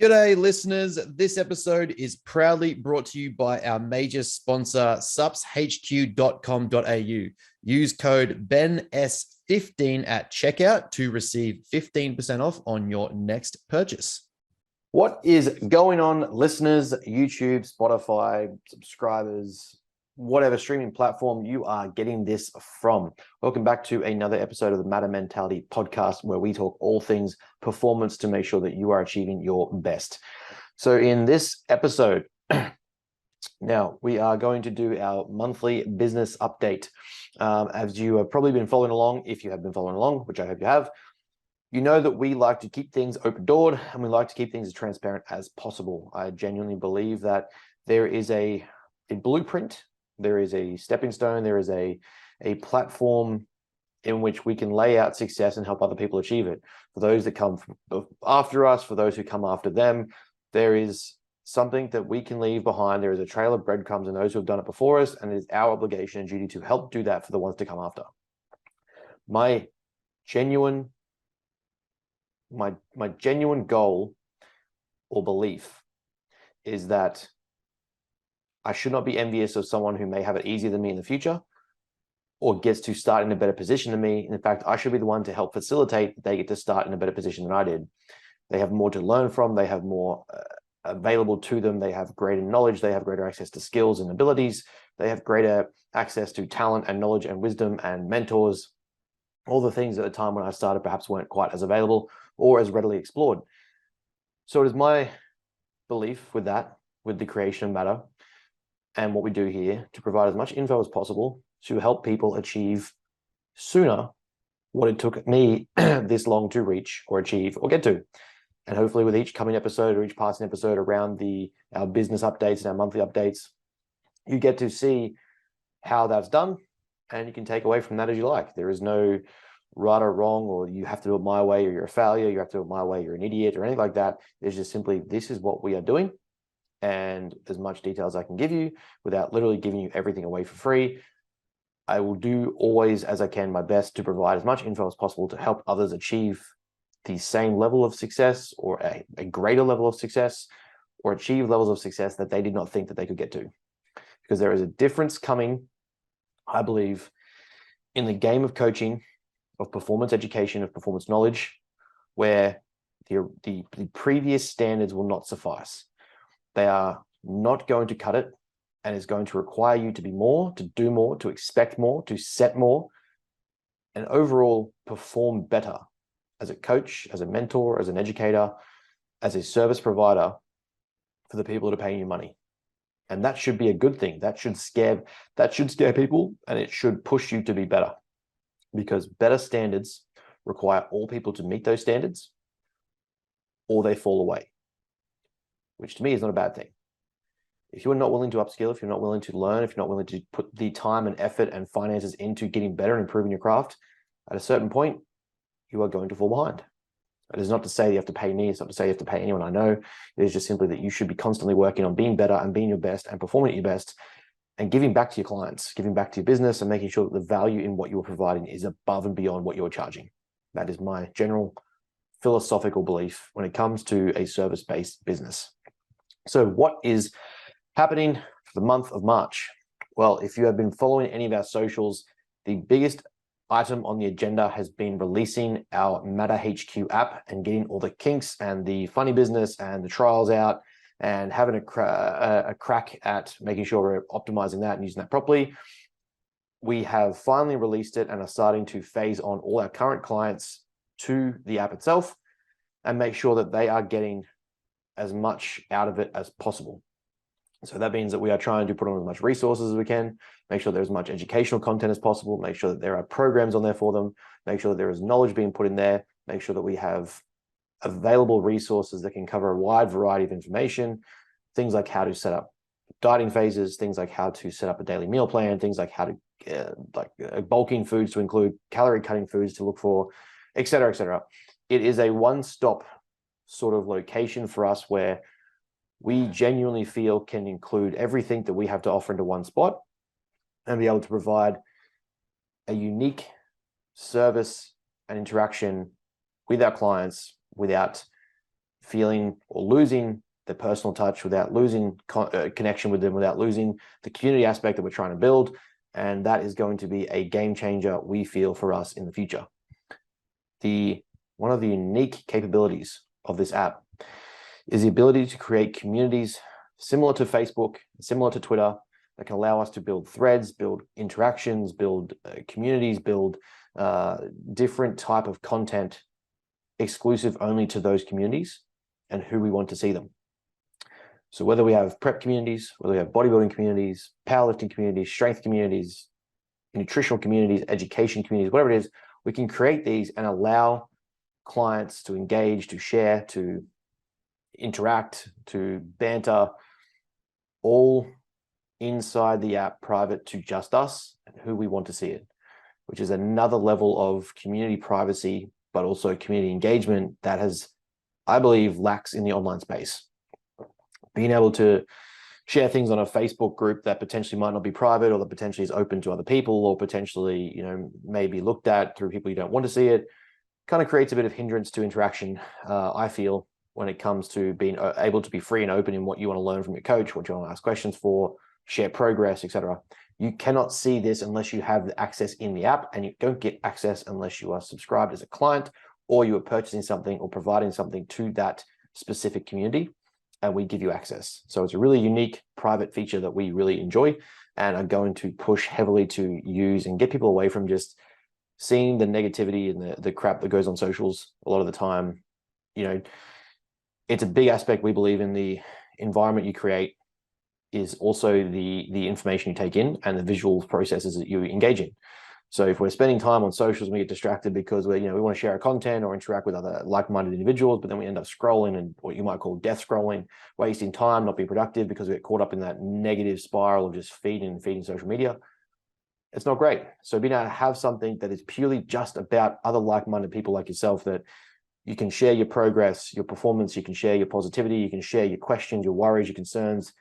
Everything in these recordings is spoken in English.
G'day, listeners. This episode is proudly brought to you by our major sponsor, supshq.com.au. Use code BENS15 at checkout to receive 15% off on your next purchase. What is going on, listeners? YouTube, Spotify, subscribers, whatever streaming platform you are getting this from. Welcome back to another episode of the Matter Mentality podcast, where we talk all things performance to make sure that you are achieving your best. So in this episode, now we are going to do our monthly business update. As you have probably been following along, if you have been following along, which I hope you have, you know that we like to keep things open-doored and we like to keep things as transparent as possible. I genuinely believe that there is a blueprint, there is a stepping stone, there is a platform in which we can lay out success and help other people achieve it. For those that come after us, for those who come after them, there is something that we can leave behind. There is a trail of breadcrumbs and those who have done it before us, and it is our obligation and duty to help do that for the ones to come after. My genuine goal or belief is that I should not be envious of someone who may have it easier than me in the future or gets to start in a better position than me. In fact, I should be the one to help facilitate that they get to start in a better position than I did. They have more to learn from. They have more available to them. They have greater knowledge. They have greater access to skills and abilities. They have greater access to talent and knowledge and wisdom and mentors. All the things at the time when I started perhaps weren't quite as available or as readily explored. So it is my belief with that, with the creation of matter and what we do here, to provide as much info as possible to help people achieve sooner what it took me this long to reach or achieve or get to. And hopefully with each coming episode or each passing episode around our business updates and our monthly updates, you get to see how that's done, and you can take away from that as you like. There is no right or wrong, or you have to do it my way, or you're a failure, you have to do it my way, you're an idiot, or anything like that. It's just simply, this is what we are doing, and as much detail as I can give you without literally giving you everything away for free. I will do always as I can my best to provide as much info as possible to help others achieve the same level of success or a greater level of success, or achieve levels of success that they did not think that they could get to. Because there is a difference coming, I believe, in the game of coaching, of performance education, of performance knowledge, where the previous standards will not suffice. They are not going to cut it, and is going to require you to be more, to do more, to expect more, to set more, and overall perform better as a coach, as a mentor, as an educator, as a service provider for the people that are paying you money. And that should be a good thing. That should scare people, and it should push you to be better, because better standards require all people to meet those standards or they fall away, which to me is not a bad thing. If you're not willing to upskill, if you're not willing to learn, if you're not willing to put the time and effort and finances into getting better and improving your craft, at a certain point, you are going to fall behind. It is not to say you have to pay me. It's not to say you have to pay anyone I know. It is just simply that you should be constantly working on being better and being your best and performing at your best and giving back to your clients, giving back to your business, and making sure that the value in what you're providing is above and beyond what you're charging. That is my general philosophical belief when it comes to a service-based business. So what is happening for the month of March? Well, if you have been following any of our socials, the biggest item on the agenda has been releasing our Matter HQ app and getting all the kinks and the funny business and the trials out, and having a crack at making sure we're optimizing that and using that properly. We have finally released it and are starting to phase on all our current clients to the app itself and make sure that they are getting as much out of it as possible. So that means that we are trying to put on as much resources as we can, make sure there's as much educational content as possible, make sure that there are programs on there for them, make sure that there is knowledge being put in there, make sure that we have available resources that can cover a wide variety of information, things like how to set up dieting phases, things like how to set up a daily meal plan, things like how to bulking foods to include, calorie cutting foods to look for, et cetera, et cetera. It is a one-stop sort of location for us where we genuinely feel can include everything that we have to offer into one spot and be able to provide a unique service and interaction with our clients without feeling or losing the personal touch, without losing connection with them, without losing the community aspect that we're trying to build. And that is going to be a game changer, we feel, for us in the future. One of the unique capabilities of this app is the ability to create communities similar to Facebook, similar to Twitter, that can allow us to build threads, build interactions, build communities, build different type of content exclusive only to those communities and who we want to see them. So whether we have prep communities, whether we have bodybuilding communities, powerlifting communities, strength communities, nutritional communities, education communities, whatever it is, we can create these and allow clients to engage, to share, to interact, to banter, all inside the app, private to just us and who we want to see it, which is another level of community privacy, but also community engagement that has, I believe, lacks in the online space. Being able to share things on a Facebook group that potentially might not be private, or that potentially is open to other people, or potentially, you know, may be looked at through people you don't want to see it, kind of creates a bit of hindrance to interaction, I feel, when it comes to being able to be free and open in what you want to learn from your coach, what you want to ask questions for, share progress, etc. You cannot see this unless you have the access in the app, and you don't get access unless you are subscribed as a client, or you are purchasing something or providing something to that specific community, and we give you access. So it's a really unique private feature that we really enjoy and are going to push heavily to use and get people away from just seeing the negativity and the crap that goes on socials a lot of the time. You know, it's a big aspect, we believe, in the environment you create is also the information you take in and the visual processes that you engage in. So if we're spending time on socials and we get distracted because we want to share our content or interact with other like-minded individuals, but then we end up scrolling and what you might call death scrolling, wasting time, not being productive because we get caught up in that negative spiral of just feeding social media, it's not great. So being able to have something that is purely just about other like-minded people like yourself, that you can share your progress, your performance, you can share your positivity, you can share your questions, your worries, your concerns,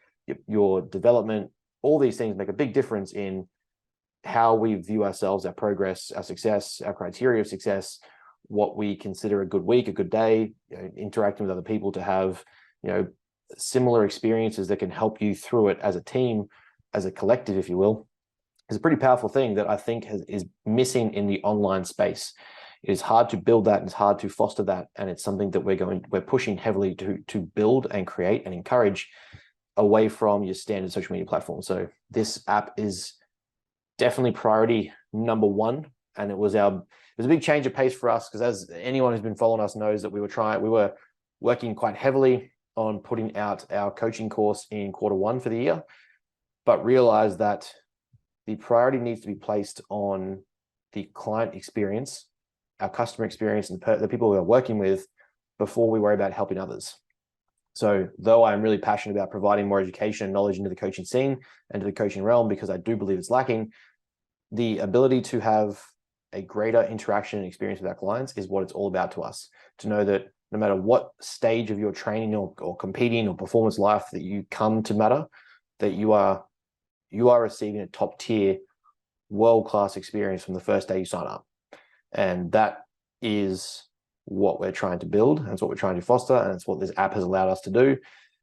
your development, all these things make a big difference in how we view ourselves, our progress, our success, our criteria of success, what we consider a good week, a good day, interacting with other people to have, similar experiences that can help you through it as a team, as a collective, if you will, is a pretty powerful thing that I think is missing in the online space. It is hard to build that, and it's hard to foster that, and it's something that we're pushing heavily to build and create and encourage away from your standard social media platform. So this app is definitely priority number one, and it was a big change of pace for us, because as anyone who's been following us knows that we were working quite heavily on putting out our coaching course in Q1 for the year, but realized that the priority needs to be placed on the client experience, our customer experience, and the people we are working with before we worry about helping others. So though I'm really passionate about providing more education and knowledge into the coaching scene and to the coaching realm, because I do believe it's lacking, the ability to have a greater interaction and experience with our clients is what it's all about to us. To know that no matter what stage of your training or competing or performance life that you come to matter, that you are receiving a top tier, world-class experience from the first day you sign up. And that is what we're trying to build, and it's what we're trying to foster, and it's what this app has allowed us to do.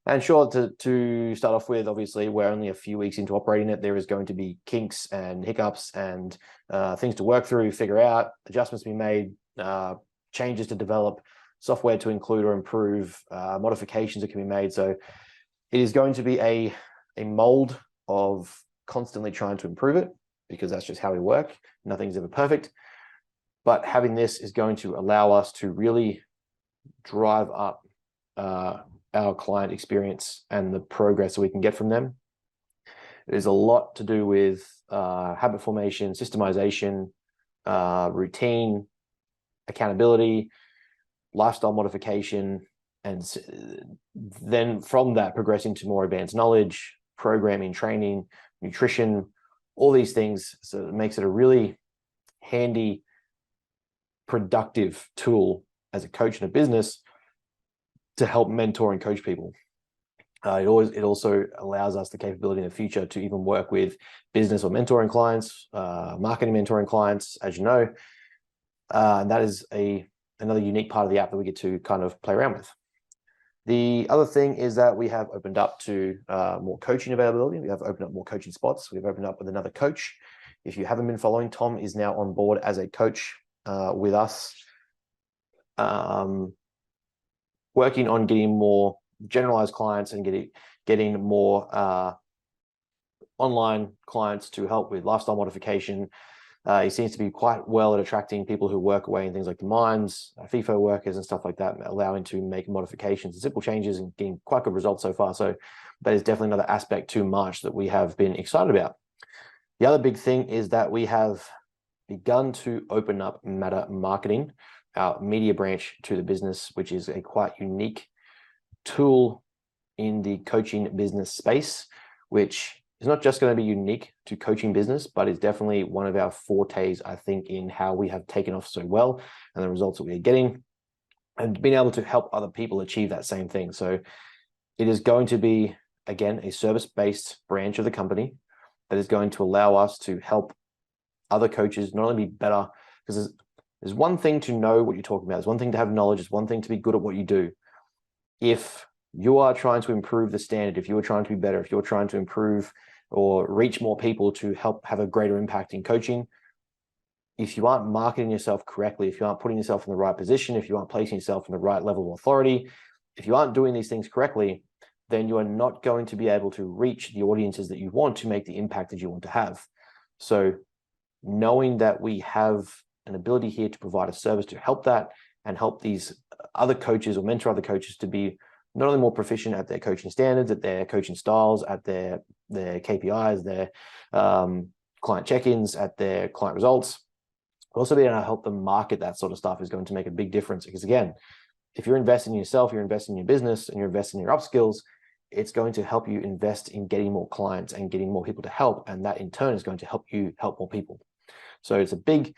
And sure, to start off with, obviously, we're only a few weeks into operating it. There is going to be kinks and hiccups and things to work through, figure out, adjustments to be made, changes to develop, software to include or improve, modifications that can be made. So it is going to be a mold of constantly trying to improve it, because that's just how we work. Nothing's ever perfect. But having this is going to allow us to really drive up our client experience and the progress that we can get from them. There's a lot to do with habit formation, systemization, routine, accountability, lifestyle modification, and then from that progressing to more advanced knowledge, programming, training, nutrition, all these things. So it makes it a really handy, productive tool as a coach in a business to help mentor and coach people. It also allows us the capability in the future to even work with business or mentoring clients, marketing mentoring clients, as you know. And that is another unique part of the app that we get to kind of play around with. The other thing is that we have opened up to more coaching availability. We have opened up more coaching spots. We've opened up with another coach. If you haven't been following, Tom is now on board as a coach with us, working on getting more generalized clients and getting more online clients to help with lifestyle modification. He seems to be quite well at attracting people who work away in things like the mines, FIFO workers and stuff like that, allowing to make modifications and simple changes and getting quite good results so far. So that is definitely another aspect to March that we have been excited about. The other big thing is that we have begun to open up Matter Marketing, our media branch, to the business, which is a quite unique tool in the coaching business space, which is not just going to be unique to coaching business, but is definitely one of our fortes, I think, in how we have taken off so well and the results that we are getting and being able to help other people achieve that same thing. So it is going to be, again, a service-based branch of the company that is going to allow us to help other coaches not only be better, because there's one thing to know what you're talking about. There's one thing to have knowledge. It's one thing to be good at what you do. If you are trying to improve the standard, if you're trying to be better, if you're trying to improve or reach more people to help have a greater impact in coaching, if you aren't marketing yourself correctly, if you aren't putting yourself in the right position, if you aren't placing yourself in the right level of authority, if you aren't doing these things correctly, then you are not going to be able to reach the audiences that you want to make the impact that you want to have. So knowing that we have an ability here to provide a service to help that and help these other coaches or mentor other coaches to be not only more proficient at their coaching standards, at their coaching styles, at their KPIs, their client check-ins, at their client results, but also being able to help them market that sort of stuff is going to make a big difference. Because again, if you're investing in yourself, you're investing in your business, and you're investing in your upskills, it's going to help you invest in getting more clients and getting more people to help. And that in turn is going to help you help more people. So it's a big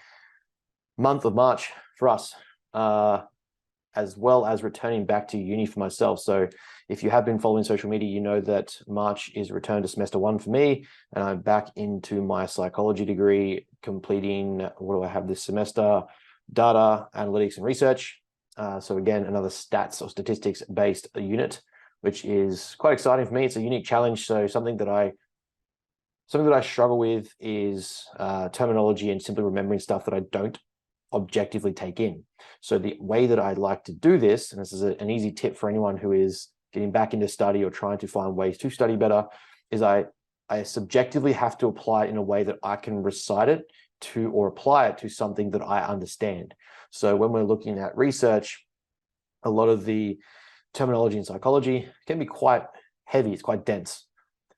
month of March for us, as well as returning back to uni for myself. So if you have been following social media, you know that March is return to semester 1 for me, and I'm back into my psychology degree, completing, what do I have this semester? Data, analytics, and research. So again, another stats or statistics-based unit, which is quite exciting for me. It's a unique challenge. So something that I struggle with is terminology and simply remembering stuff that I don't objectively take in. So the way that I like to do this, and this is an easy tip for anyone who is getting back into study or trying to find ways to study better, is I subjectively have to apply it in a way that I can recite it to or apply it to something that I understand. So when we're looking at research, a lot of the terminology in psychology can be quite heavy, it's quite dense.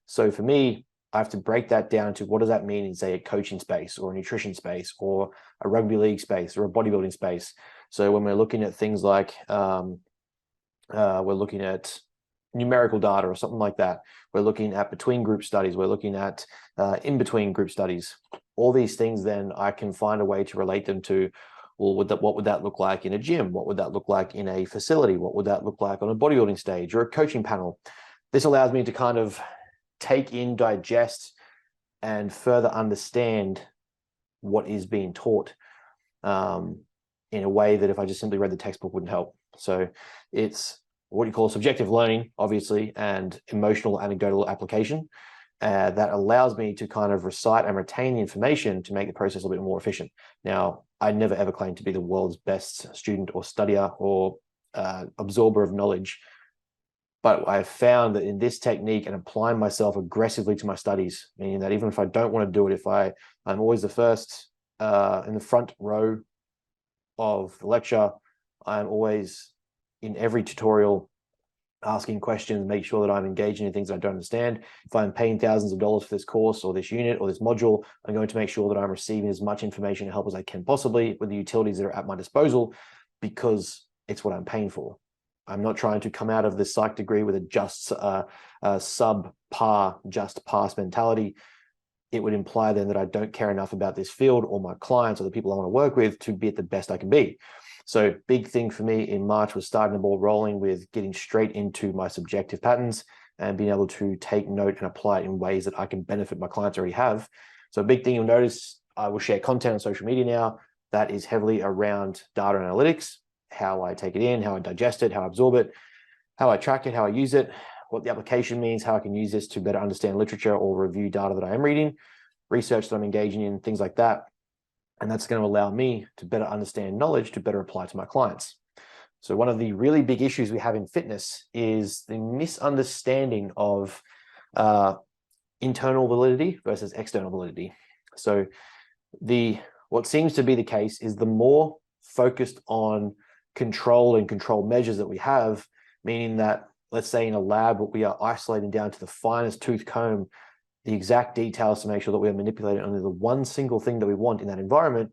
So for me, I have to break that down to what does that mean in, say, a coaching space or a nutrition space or a rugby league space or a bodybuilding space. So when we're looking at things like we're looking at numerical data or something like that, we're looking at between group studies, we're looking at in between group studies, all these things, then I can find a way to relate them to, well, what would that look like in a gym? What would that look like in a facility? What would that look like on a bodybuilding stage or a coaching panel? This allows me to kind of take in, digest, and further understand what is being taught in a way that if I just simply read the textbook wouldn't help. So it's what you call subjective learning, obviously, and emotional anecdotal application that allows me to kind of recite and retain the information to make the process a little bit more efficient. Now, I never ever claim to be the world's best student or studier or absorber of knowledge, but I've found that in this technique and applying myself aggressively to my studies, meaning that even if I don't want to do it, if I'm always the first in the front row of the lecture, I'm always in every tutorial asking questions, make sure that I'm engaging in things I don't understand. If I'm paying thousands of dollars for this course or this unit or this module, I'm going to make sure that I'm receiving as much information and help as I can possibly with the utilities that are at my disposal, because it's what I'm paying for. I'm not trying to come out of the psych degree with a just subpar, just pass mentality. It would imply then that I don't care enough about this field or my clients or the people I want to work with to be at the best I can be. So big thing for me in March was starting the ball rolling with getting straight into my subjective patterns and being able to take note and apply it in ways that I can benefit my clients already have. So a big thing you'll notice, I will share content on social media now that is heavily around data analytics, how I take it in, how I digest it, how I absorb it. how I track it, how I use it, what the application means, how I can use this to better understand literature or review data that I am reading, research that I'm engaging in, things like that. And that's going to allow me to better understand knowledge to better apply to my clients. So one of the really big issues we have in fitness is the misunderstanding of internal validity versus external validity. So what seems to be the case is the more focused on control and control measures that we have, meaning that, let's say in a lab, we are isolating down to the finest tooth comb, the exact details to make sure that we are manipulating only the one single thing that we want in that environment,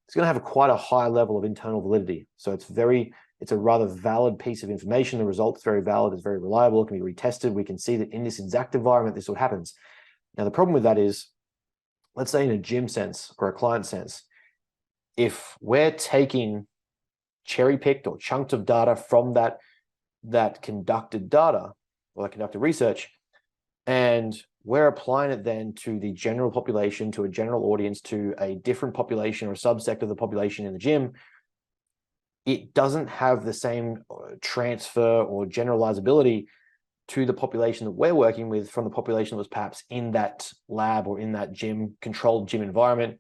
it's going to have quite a high level of internal validity. So it's a rather valid piece of information. The result is very valid, it's very reliable, it can be retested. We can see that in this exact environment, this is what happens. Now, the problem with that is, let's say in a gym sense or a client sense, if we're taking cherry-picked or chunked of data from that conducted data or that conducted research, and we're applying it then to the general population, to a general audience, to a different population or subsect of the population in the gym, it doesn't have the same transfer or generalizability to the population that we're working with from the population that was perhaps in that lab or in that controlled gym environment.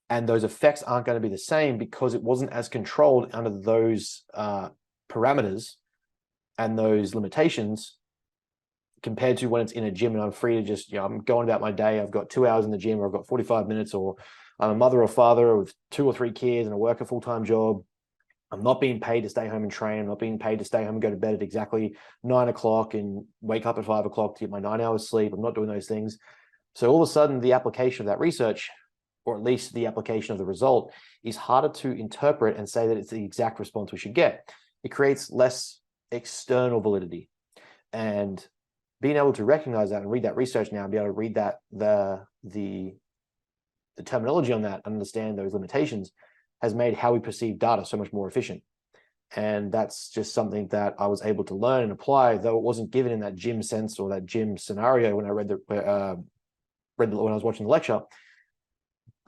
And those effects aren't going to be the same because it wasn't as controlled under those parameters and those limitations compared to when it's in a gym and I'm free to just, I'm going about my day. I've got 2 hours in the gym, or I've got 45 minutes, or I'm a mother or father with 2 or 3 kids and I work a full-time job. I'm not being paid to stay home and train. I'm not being paid to stay home and go to bed at exactly 9 o'clock and wake up at 5 o'clock to get my 9 hours sleep. I'm not doing those things. So all of a sudden, the application of that research, or at least the application of the result, is harder to interpret and say that it's the exact response we should get. It creates less external validity. And being able to recognize that and read that research now and be able to read that the terminology on that, understand those limitations, has made how we perceive data so much more efficient. And that's just something that I was able to learn and apply, though it wasn't given in that gym sense or that gym scenario when I read when I was watching the lecture.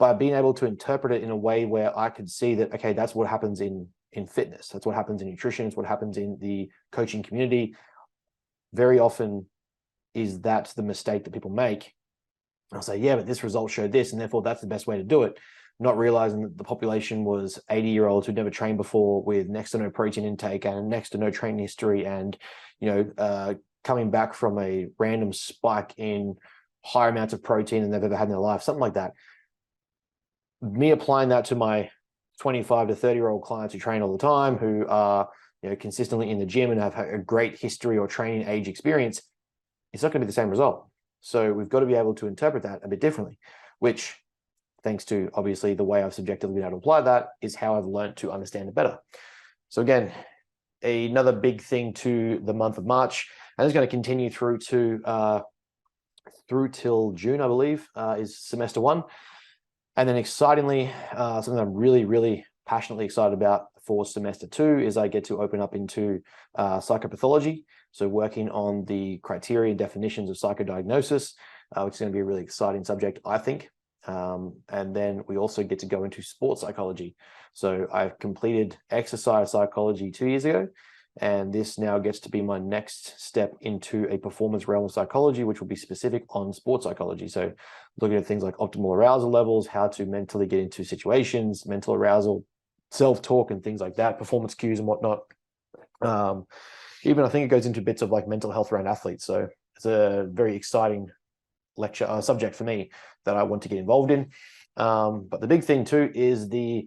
By being able to interpret it in a way where I could see that, okay, that's what happens in fitness, that's what happens in nutrition, it's what happens in the coaching community. Very often is that the mistake that people make. I'll say, yeah, but this result showed this, and therefore that's the best way to do it. Not realizing that the population was 80-year-olds who'd never trained before, with next to no protein intake and next to no training history, and coming back from a random spike in higher amounts of protein than they've ever had in their life, something like that. Me applying that to my 25 to 30-year-old clients who train all the time, who are consistently in the gym and have a great history or training age experience, it's not going to be the same result. So we've got to be able to interpret that a bit differently, which, thanks to obviously the way I've subjectively been able to apply that, is how I've learned to understand it better. So again, another big thing to the month of March, and it's going to continue through till June, I believe, is semester 1. And then excitingly, something I'm really, really passionately excited about for semester 2 is I get to open up into psychopathology. So working on the criteria and definitions of psychodiagnosis, which is going to be a really exciting subject, I think. And then we also get to go into sports psychology. So I've completed exercise psychology 2 years ago, and this now gets to be my next step into a performance realm of psychology, which will be specific on sports psychology. So looking at things like optimal arousal levels, how to mentally get into situations, mental arousal, self-talk and things like that, performance cues and whatnot. Even I think it goes into bits of like mental health around athletes. So it's a very exciting lecture subject for me that I want to get involved in. But the big thing too is the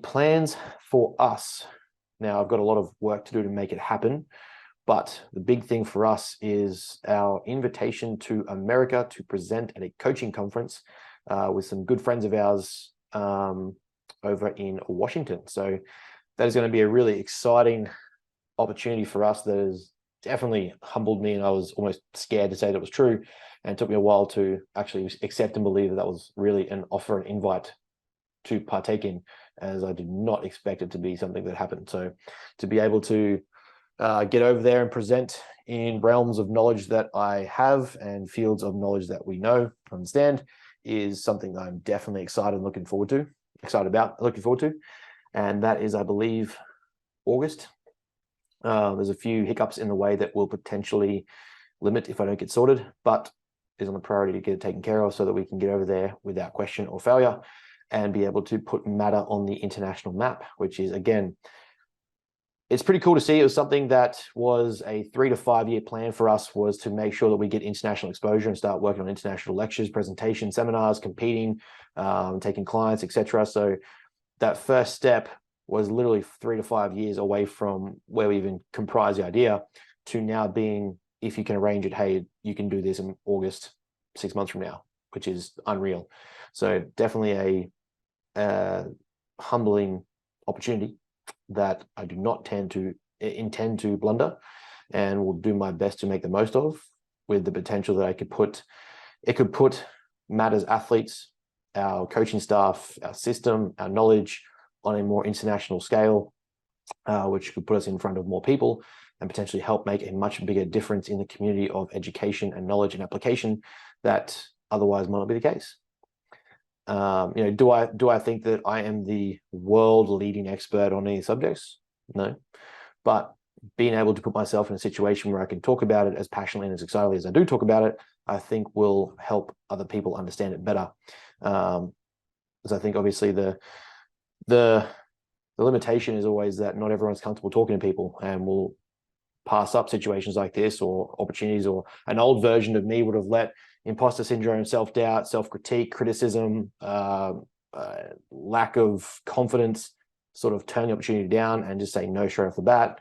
plans for us. Now I've got a lot of work to do to make it happen, but the big thing for us is our invitation to America to present at a coaching conference with some good friends of ours over in Washington. So that is going to be a really exciting opportunity for us that has definitely humbled me, and I was almost scared to say that it was true, and it took me a while to actually accept and believe that that was really an offer, an invite to partake in, as I did not expect it to be something that happened. So to be able to get over there and present in realms of knowledge that I have and fields of knowledge that we know, understand, is something that I'm definitely excited about, looking forward to. And that is, I believe, August. There's a few hiccups in the way that will potentially limit if I don't get sorted, but is on the priority to get it taken care of so that we can get over there without question or failure and be able to put Matter on the international map, which is, again, it's pretty cool to see. It was something that was a 3 to 5 year plan for us, was to make sure that we get international exposure and start working on international lectures, presentations, seminars, competing, taking clients, etc. So that first step was literally 3 to 5 years away from where we even comprised the idea to now being, if you can arrange it, hey, you can do this in August, 6 months from now, which is unreal. So definitely a humbling opportunity that I do not intend to blunder, and will do my best to make the most of, with the potential that it could put Matter's athletes, our coaching staff, our system, our knowledge on a more international scale, which could put us in front of more people and potentially help make a much bigger difference in the community of education and knowledge and application that otherwise might not be the case. Do I think that I am the world leading expert on any subjects? No, but being able to put myself in a situation where I can talk about it as passionately and as excitedly as I do talk about it, I think will help other people understand it better. Because I think obviously the limitation is always that not everyone's comfortable talking to people, and will pass up situations like this or opportunities, or an old version of me would have let imposter syndrome, self-doubt, self-critique, criticism, lack of confidence sort of turn the opportunity down and just say no straight off the bat.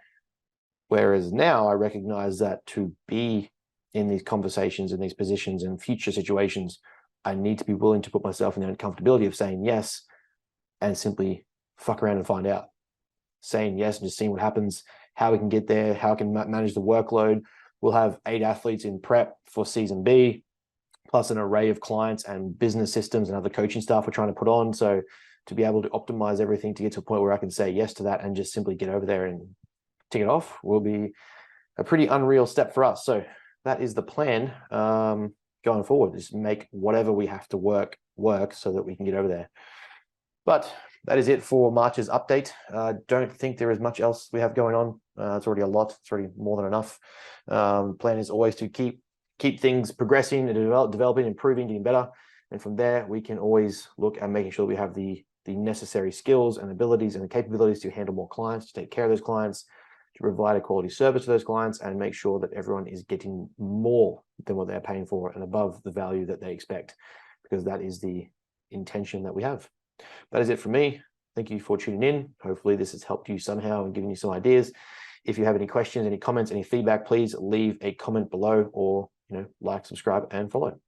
Whereas now I recognize that to be in these conversations and these positions and future situations, I need to be willing to put myself in the uncomfortability of saying yes and simply fuck around and find out. Saying yes and just seeing what happens, how we can get there, how I can manage the workload. We'll have 8 athletes in prep for season B, plus an array of clients and business systems and other coaching staff we're trying to put on. So to be able to optimize everything to get to a point where I can say yes to that and just simply get over there and tick it off will be a pretty unreal step for us. So that is the plan going forward, is make whatever we have to work so that we can get over there. But that is it for March's update. Don't think there is much else we have going on. It's already a lot. It's already more than enough. Plan is always to keep things progressing and developing, improving, getting better. And from there, we can always look at making sure we have the necessary skills and abilities and the capabilities to handle more clients, to take care of those clients, to provide a quality service to those clients, and make sure that everyone is getting more than what they're paying for and above the value that they expect, because that is the intention that we have. That is it from me. Thank you for tuning in. Hopefully this has helped you somehow and given you some ideas. If you have any questions, any comments, any feedback, please leave a comment below, or like, subscribe, and follow.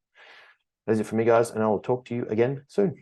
That is it from me, guys, and I will talk to you again soon.